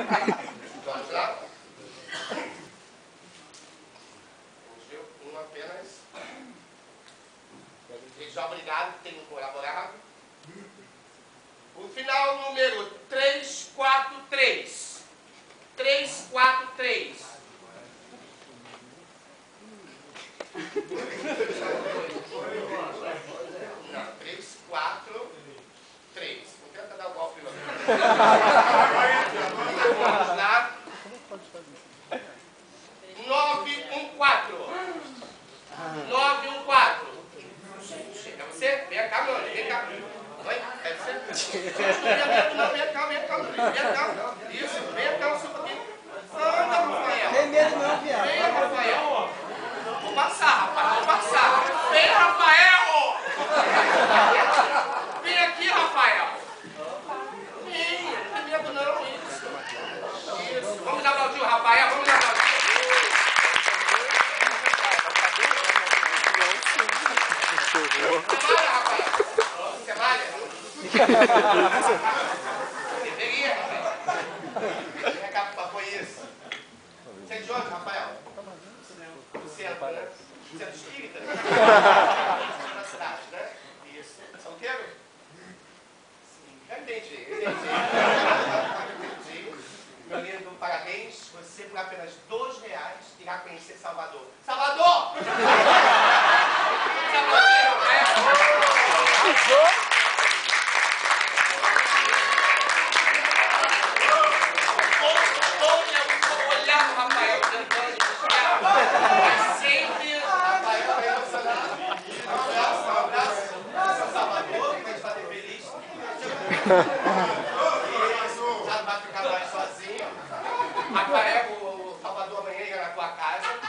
Vamos lá? Vamos ver um apenas. Já obrigado por terem colaborado. O final número 343. 343. Não, 343. Não tenta dar o golpe não. Vamos lá. 914. 914. É você? Vem cá, meu olho. Vem cá. Oi? É você? Não, vem cá. Vem cá. Isso, vem cá, um pouquinho. Anda, Rafael. Tem medo não, viado. Vem, Rafael. Vou passar, rapaz. Vou passar. Vem, Rafael. Vem aqui, Rafael. Vem, não tem medo não. Isso. Vamos dar aplaudir o Rafael. Vamos dar aplaudir. Você malha, Rafael? Você malha? Deveria, Rafael. Foi isso. Você é de onde, Rafael? Do centro, né? Centro espírita? Na cidade, né? Isso. Solteiro? Sim. Eu entendi. Meu lindo, parabéns. Você, por apenas R$2, irá conhecer Salvador. Salvador! Já não vai ficar mais sozinho. Rafael, o Salvador amanhã irá na tua casa.